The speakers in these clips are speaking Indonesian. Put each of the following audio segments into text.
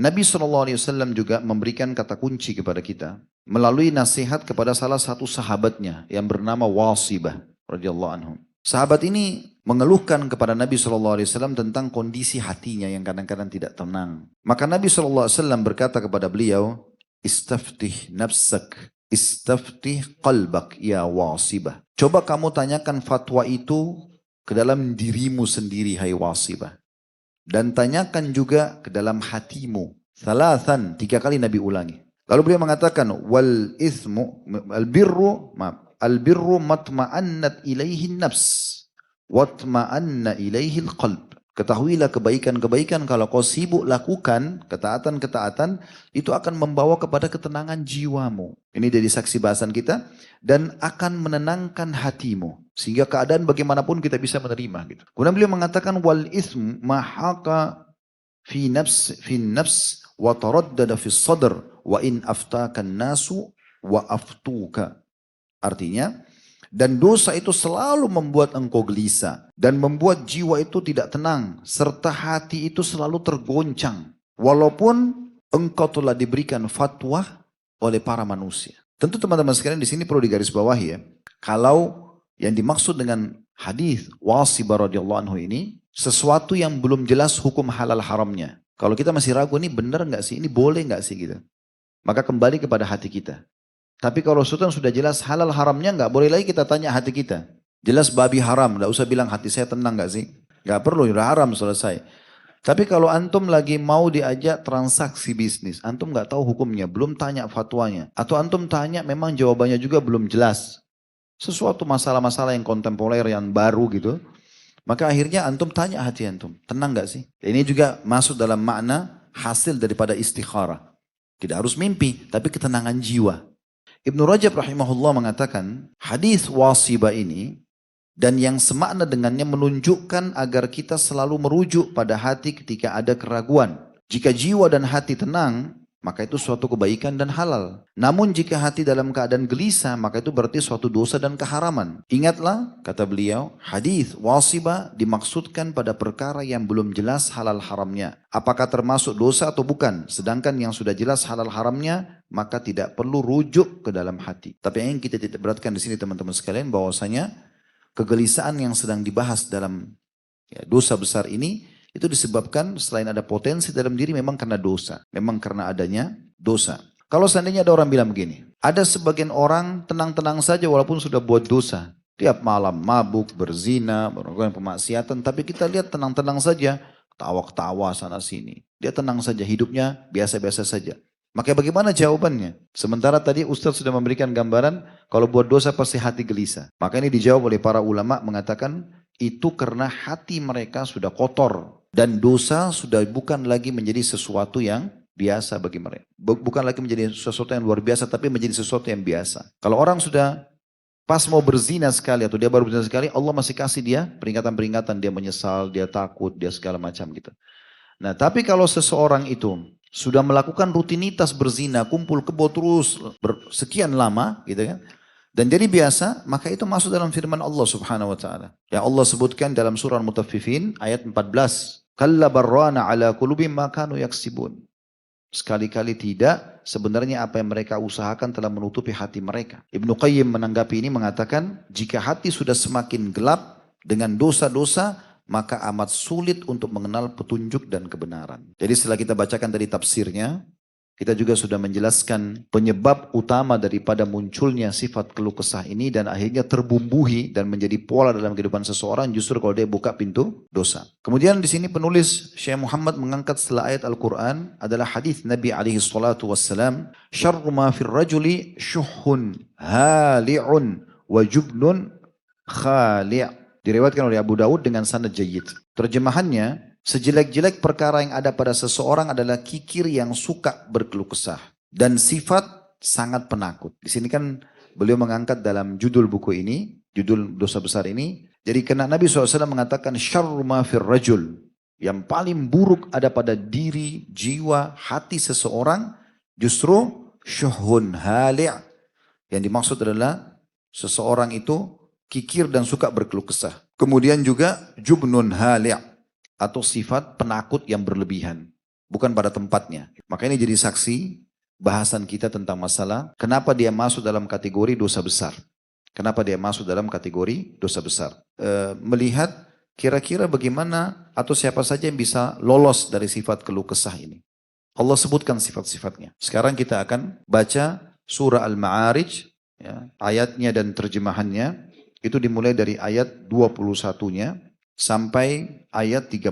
Nabi SAW juga memberikan kata kunci kepada kita melalui nasihat kepada salah satu sahabatnya yang bernama Wasibah radhiyallahu anhu. Sahabat ini mengeluhkan kepada Nabi SAW tentang kondisi hatinya yang kadang-kadang tidak tenang. Maka Nabi SAW berkata kepada beliau, "Istaftih nafsak, istaftih qalbak ya Wasibah." Coba kamu tanyakan fatwa itu ke dalam dirimu sendiri, hai Wasibah. Dan tanyakan juga ke dalam hatimu. Thalathan, 3 kali Nabi ulangi. Lalu beliau mengatakan, wal ithmu, al-birru matma'annat ilaihi nafs, watma'anna ilaihi al-qalb. Ketahuilah kebaikan-kebaikan kalau kau sibuk lakukan, ketaatan-ketaatan, itu akan membawa kepada ketenangan jiwamu. Ini dari saksi bahasan kita. Dan akan menenangkan hatimu. Sehingga keadaan bagaimanapun kita bisa menerima. Gitu. Kemudian beliau mengatakan, wal ism mahaka fi nafs wa taraddada fi sadr wa in aftakan nasu wa aftuka. Artinya, dan dosa itu selalu membuat engkau gelisah. Dan membuat jiwa itu tidak tenang. Serta hati itu selalu tergoncang. Walaupun engkau telah diberikan fatwa oleh para manusia. Tentu teman-teman sekalian di sini perlu digarisbawahi ya. Kalau yang dimaksud dengan hadis Wasibah radhiyallahu anhu ini sesuatu yang belum jelas hukum halal haramnya. Kalau kita masih ragu ini benar nggak sih, ini boleh nggak sih gitu. Maka kembali kepada hati kita. Tapi kalau sesuatu yang sudah jelas halal haramnya nggak boleh lagi kita tanya hati kita. Jelas babi haram, nggak usah bilang hati saya tenang nggak sih. Nggak perlu, udah haram selesai. Tapi kalau antum lagi mau diajak transaksi bisnis, antum nggak tahu hukumnya, belum tanya fatwanya. Atau antum tanya memang jawabannya juga belum jelas. Sesuatu masalah-masalah yang kontemporer, yang baru gitu. Maka akhirnya antum tanya hati antum, tenang gak sih? Ini juga masuk dalam makna hasil daripada istikharah. Tidak harus mimpi, tapi ketenangan jiwa. Ibnu Rajab rahimahullah mengatakan, hadis Wasibah ini, dan yang semakna dengannya menunjukkan agar kita selalu merujuk pada hati ketika ada keraguan. Jika jiwa dan hati tenang, maka itu suatu kebaikan dan halal. Namun jika hati dalam keadaan gelisah, maka itu berarti suatu dosa dan keharaman. Ingatlah, kata beliau, hadis Wasibah dimaksudkan pada perkara yang belum jelas halal haramnya. Apakah termasuk dosa atau bukan? Sedangkan yang sudah jelas halal haramnya, maka tidak perlu rujuk ke dalam hati. Tapi yang kita tidak beratkan di sini teman-teman sekalian, bahwasanya kegelisahan yang sedang dibahas dalam dosa besar ini, itu disebabkan selain ada potensi dalam diri memang karena dosa. Memang karena adanya dosa. Kalau seandainya ada orang bilang begini, ada sebagian orang tenang-tenang saja walaupun sudah buat dosa. Tiap malam mabuk, berzina, melakukan pemaksiatan, tapi kita lihat tenang-tenang saja. Tawa-tawa sana sini. Dia tenang saja, hidupnya biasa-biasa saja. Maka bagaimana jawabannya? Sementara tadi Ustaz sudah memberikan gambaran, kalau buat dosa pasti hati gelisah. Maka ini dijawab oleh para ulama mengatakan, itu karena hati mereka sudah kotor. Dan dosa sudah bukan lagi menjadi sesuatu yang biasa bagi mereka. Bukan lagi menjadi sesuatu yang luar biasa, tapi menjadi sesuatu yang biasa. Kalau orang sudah pas mau berzina sekali, atau dia baru berzina sekali, Allah masih kasih dia peringatan-peringatan. Dia menyesal, dia takut, dia segala macam gitu. Nah, tapi kalau seseorang itu sudah melakukan rutinitas berzina, kumpul kebo terus sekian lama gitu kan, dan jadi biasa, maka itu masuk dalam firman Allah subhanahu wa ta'ala. Yang Allah sebutkan dalam surah Al-Mutaffifin ayat 14. Kalla barrana ala qulubihim ma kanu yaksibun. Sekali-kali tidak, sebenarnya apa yang mereka usahakan telah menutupi hati mereka. Ibnu Qayyim menanggapi ini mengatakan, jika hati sudah semakin gelap dengan dosa-dosa, maka amat sulit untuk mengenal petunjuk dan kebenaran. Jadi setelah kita bacakan tadi tafsirnya, kita juga sudah menjelaskan penyebab utama daripada munculnya sifat keluh kesah ini dan akhirnya terbumbuhi dan menjadi pola dalam kehidupan seseorang justru kalau dia buka pintu dosa. Kemudian di sini penulis Syekh Muhammad mengangkat setelah ayat Al-Quran adalah hadis Nabi alaihi salatu wassalam, syarru ma fir rajuli syuhun hali'un wa jubnun khali'. Diriwayatkan oleh Abu Daud dengan sanad jayyid. Terjemahannya, sejelek-jelek perkara yang ada pada seseorang adalah kikir yang suka berkeluh kesah dan sifat sangat penakut. Di sini kan beliau mengangkat dalam judul buku ini, judul dosa besar ini. Jadi karena Nabi SAW mengatakan syarru ma fir rajul, yang paling buruk ada pada diri, jiwa, hati seseorang justru syuhun hali'. Yang dimaksud adalah seseorang itu kikir dan suka berkeluh kesah. Kemudian juga jubnun hali', atau sifat penakut yang berlebihan. bukan pada tempatnya. Maka ini jadi saksi bahasan kita tentang masalah kenapa dia masuk dalam kategori dosa besar. Kenapa dia masuk dalam kategori dosa besar. Melihat kira-kira bagaimana atau siapa saja yang bisa lolos dari sifat keluh kesah ini. Allah sebutkan sifat-sifatnya. Sekarang kita akan baca surah Al-Ma'arij, ya, ayatnya dan terjemahannya. Itu dimulai dari ayat 21-nya sampai ayat 35.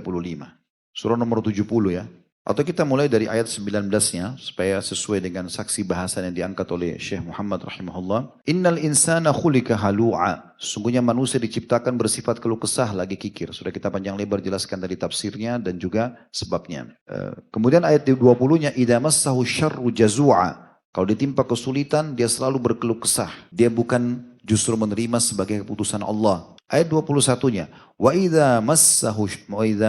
Surah nomor 70 ya. Atau kita mulai dari ayat 19-nya supaya sesuai dengan saksi bahasan yang diangkat oleh Syekh Muhammad rahimahullah. Innal insana khulika halu'a. Sungguhnya manusia diciptakan bersifat keluh kesah lagi kikir. Sudah kita panjang lebar jelaskan dari tafsirnya dan juga sebabnya. Kemudian ayat 20-nya idza massahu syarru jazu'a. Kalau ditimpa kesulitan dia selalu berkeluh kesah. Dia bukan justru menerima sebagai keputusan Allah. Ayat 21-nya wa idza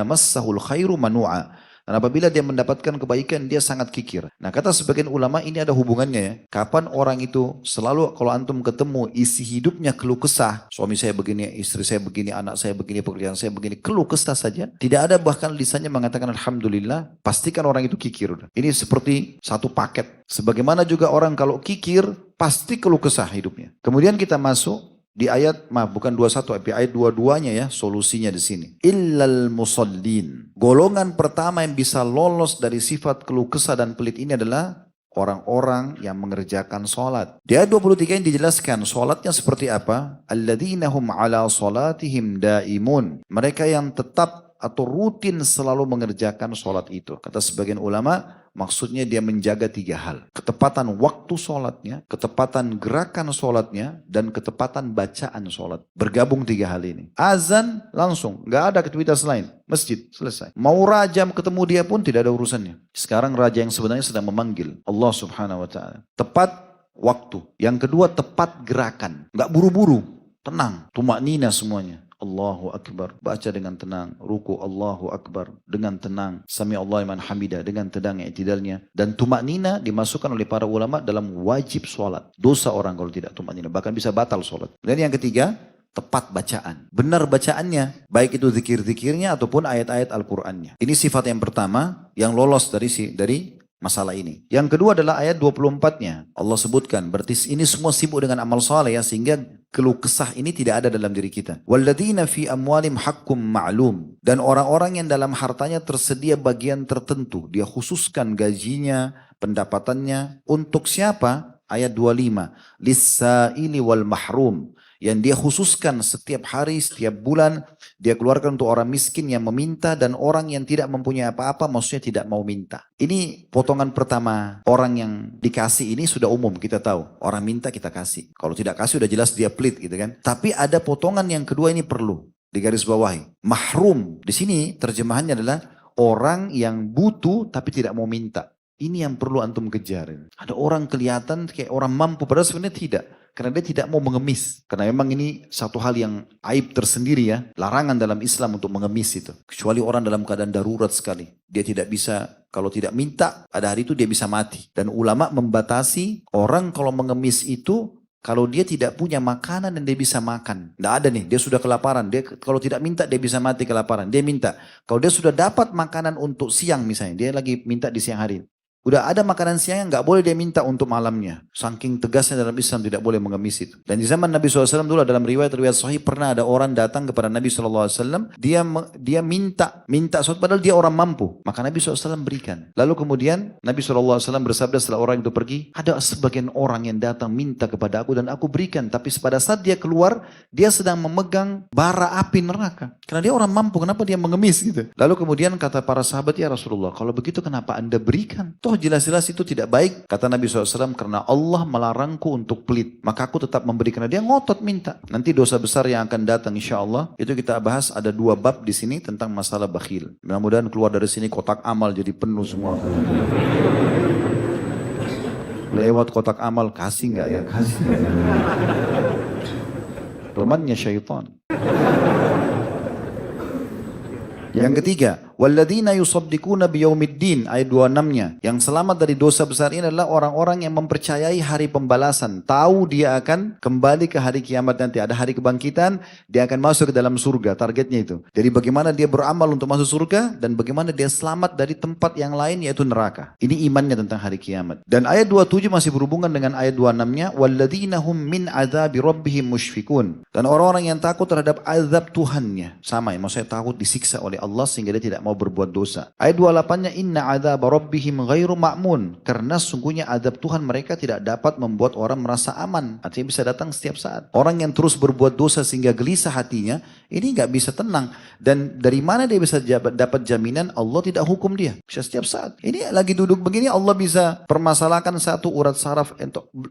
massahul khairu manu'a. Dan apabila dia mendapatkan kebaikan, dia sangat kikir. Nah kata sebagian ulama ini ada hubungannya ya. Kapan orang itu selalu kalau antum ketemu isi hidupnya keluh kesah. Suami saya begini, istri saya begini, anak saya begini, pekerjaan saya begini. Keluh kesah saja. Tidak ada bahkan lisannya mengatakan Alhamdulillah. Pastikan orang itu kikir. Ini seperti satu paket. Sebagaimana juga orang kalau kikir, pasti keluh kesah hidupnya. Kemudian kita masuk di ayat, bukan 21, tapi ayat 22-nya ya, solusinya di sini. Illal musallin. Golongan pertama yang bisa lolos dari sifat keluh kesah dan pelit ini adalah orang-orang yang mengerjakan sholat. Di ayat 23 yang dijelaskan sholatnya seperti apa? Alladzina hum ala sholatihim daimun. Mereka yang tetap atau rutin selalu mengerjakan sholat itu. Kata sebagian ulama, maksudnya dia menjaga 3 hal. Ketepatan waktu sholatnya, ketepatan gerakan sholatnya, dan ketepatan bacaan sholat. Bergabung 3 hal ini. Azan langsung, gak ada aktivitas lain. Masjid, selesai. Mau raja ketemu dia pun tidak ada urusannya. Sekarang raja yang sebenarnya sedang memanggil Allah subhanahu wa ta'ala. Tepat waktu. Yang kedua tepat gerakan. Gak buru-buru, tenang, tumaknina semuanya. Allahu Akbar, baca dengan tenang, ruku Allahu Akbar dengan tenang, sami Allah liman hamidah dengan tenang i'tidalnya, dan tumaknina dimasukkan oleh para ulama dalam wajib sholat. Dosa orang kalau tidak tumaknina, bahkan bisa batal sholat. Dan yang ketiga, tepat bacaan. Benar bacaannya, baik itu zikir-zikirnya ataupun ayat-ayat Al-Qur'annya. Ini sifat yang pertama yang lolos dari masalah ini. Yang kedua adalah ayat 24-nya. Allah sebutkan, berarti ini semua sibuk dengan amal saleh ya, sehingga keluh kesah ini tidak ada dalam diri kita. Walladzina fi amwalim haqqum ma'lum. Dan orang-orang yang dalam hartanya tersedia bagian tertentu. Dia khususkan gajinya, pendapatannya. Untuk siapa? Ayat 25. Lis-sa'ili wal mahrum. Yang dia khususkan setiap hari, setiap bulan, dia keluarkan untuk orang miskin yang meminta dan orang yang tidak mempunyai apa-apa, maksudnya tidak mau minta. Ini potongan pertama, orang yang dikasih ini sudah umum, kita tahu. Orang minta kita kasih. Kalau tidak kasih udah jelas dia pelit gitu kan. Tapi ada potongan yang kedua ini perlu digaris bawahi. Mahrum, di sini terjemahannya adalah orang yang butuh tapi tidak mau minta. Ini yang perlu antum kejar. Ada orang kelihatan kayak orang mampu, padahal sebenarnya tidak. Karena dia tidak mau mengemis. Karena memang ini satu hal yang aib tersendiri ya. Larangan dalam Islam untuk mengemis itu. Kecuali orang dalam keadaan darurat sekali. Dia tidak bisa, kalau tidak minta, pada hari itu dia bisa mati. Dan ulama membatasi orang kalau mengemis itu, kalau dia tidak punya makanan dan dia bisa makan. Tidak ada nih, dia sudah kelaparan. Dia kalau tidak minta dia bisa mati kelaparan. Dia minta. Kalau dia sudah dapat makanan untuk siang misalnya. Dia lagi minta di siang hari. Udah ada makanan siangnya, nggak boleh dia minta untuk malamnya. Saking tegasnya dalam Islam tidak boleh mengemis itu. Dan di zaman Nabi SAW dulu dalam riwayat-riwayat sahih pernah ada orang datang kepada Nabi SAW. Dia minta sesuatu padahal dia orang mampu. Maka Nabi SAW berikan. Lalu kemudian Nabi SAW bersabda setelah orang itu pergi. Ada sebagian orang yang datang minta kepada aku dan aku berikan. Tapi pada saat dia keluar, dia sedang memegang bara api neraka. Karena dia orang mampu, kenapa dia mengemis gitu. Lalu kemudian kata para sahabat, ya Rasulullah, kalau begitu kenapa anda berikan? Toh jelas-jelas itu tidak baik. Kata Nabi SAW, karena Allah melarangku untuk pelit. Maka aku tetap memberi, karena dia ngotot minta. Nanti dosa besar yang akan datang insya Allah, itu kita bahas ada 2 bab di sini tentang masalah bakhil. Mudah-mudahan keluar dari sini kotak amal jadi penuh semua. Lewat kotak amal, kasih nggak ya? Kasih nggak ya? Temannya syaitan. Yang ketiga, Walladzina yusaddiquna biyaumiddin, ayat 26-nya. Yang selamat dari dosa besar ini adalah orang-orang yang mempercayai hari pembalasan. Tahu dia akan kembali ke hari kiamat nanti. Ada hari kebangkitan, dia akan masuk ke dalam surga. Targetnya itu. Jadi bagaimana dia beramal untuk masuk surga dan bagaimana dia selamat dari tempat yang lain yaitu neraka. Ini imannya tentang hari kiamat. Dan ayat 27 masih berhubungan dengan ayat 26-nya. Walladzina hum min adzabi rabbihim musyfikun. Dan orang-orang yang takut terhadap azab Tuhannya. Sama ya, maksudnya takut disiksa oleh Allah sehingga dia tidak mau berbuat dosa. Ayat 28-nya inna adzab rabbihim ghairu ma'mun, karena sungguhnya azab Tuhan mereka tidak dapat membuat orang merasa aman. Artinya bisa datang setiap saat. Orang yang terus berbuat dosa sehingga gelisah hatinya, ini nggak bisa tenang. Dan dari mana dia bisa dapat jaminan Allah tidak hukum dia? Bisa setiap saat. Ini lagi duduk begini Allah bisa permasalahkan satu urat saraf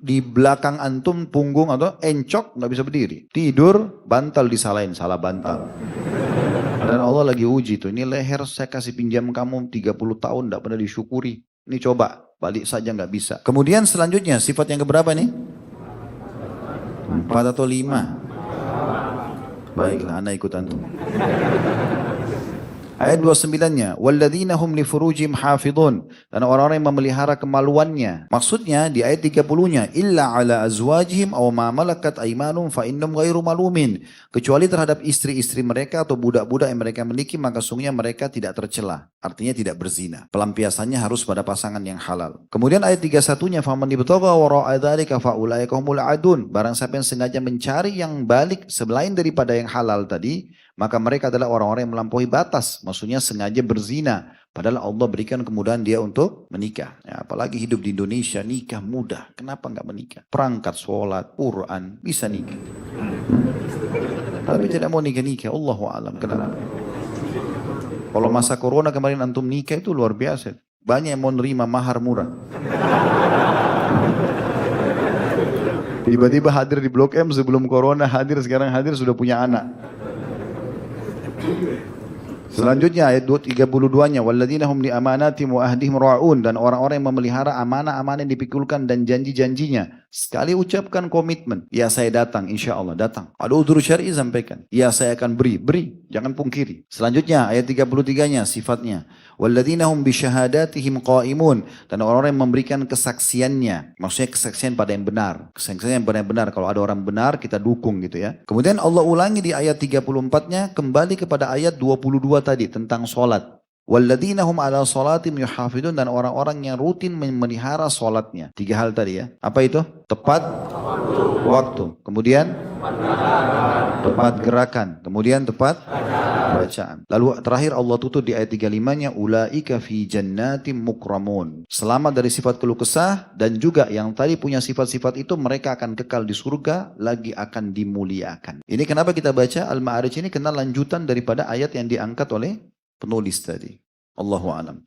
di belakang antum, punggung atau encok, nggak bisa berdiri. Tidur, bantal disalahin, salah bantal. Dan Allah lagi uji tuh, ini leher saya kasih pinjam kamu 30 tahun tidak pernah disyukuri. Ini coba, balik saja nggak bisa. Kemudian selanjutnya, sifat yang keberapa nih? 4 atau 5? Baiklah, anak ikut antum. Ayat 29-nya, walladzina hum li furujihim hafidhun, dan orang-orang yang memelihara kemaluannya. Maksudnya di ayat 30-nya, illa ala azwajihim aw ma malakat aymanum fa innahum ghairu malumin, kecuali terhadap istri-istri mereka atau budak-budak yang mereka miliki, maka sungguhnya mereka tidak tercela. Artinya tidak berzina. Pelampiasannya harus pada pasangan yang halal. Kemudian ayat 31-nya, faman ibtagha wara'a dzalika fa ulaika humul adun, barang siapa yang sengaja mencari yang balik selain daripada yang halal tadi, maka mereka adalah orang-orang yang melampaui batas. Maksudnya sengaja berzina. Padahal Allah berikan kemudahan dia untuk menikah. Ya, apalagi hidup di Indonesia, nikah mudah. Kenapa nggak menikah? Perangkat sholat, Quran, bisa nikah. Tapi tidak mau nikah-nikah. Allahu a'lam. Kenapa? Kalau masa corona kemarin antum nikah itu luar biasa. Banyak yang mau nerima mahar murah. Tiba-tiba hadir di Blok M sebelum corona, hadir sekarang hadir sudah punya anak. Selanjutnya ayat 32-nya, walladzina hum li amanatihim wa ahdihim ra'un, dan orang-orang yang memelihara amanah-amanah yang dipikulkan dan janji-janjinya. Sekali ucapkan komitmen, ya saya datang, insya Allah datang. Ada udzur syar'i sampaikan, ya saya akan beri, jangan pungkiri. Selanjutnya ayat 33-nya sifatnya, walladzina hum bi syahadatihim qaimun, dan orang-orang yang memberikan kesaksiannya. Maksudnya kesaksian pada yang benar, kesaksian yang benar-benar. Kalau ada orang benar kita dukung gitu ya. Kemudian Allah ulangi di ayat 34-nya kembali kepada ayat 22 tadi tentang sholat. Walladzina hum ala sholatim yuhafidun, dan orang-orang yang rutin memelihara sholatnya. 3 hal tadi ya. Apa itu? Tepat waktu. Kemudian tepat gerakan. Kemudian tepat bacaan. Lalu terakhir Allah tutup di ayat 35-nya, ulaika fi jannatim mukramun. Selamat dari sifat keluh kesah, dan juga yang tadi punya sifat-sifat itu mereka akan kekal di surga, lagi akan dimuliakan. Ini kenapa kita baca Al-Ma'arij ini, karena lanjutan daripada ayat yang diangkat oleh penulis tadi. Allahu a'lam.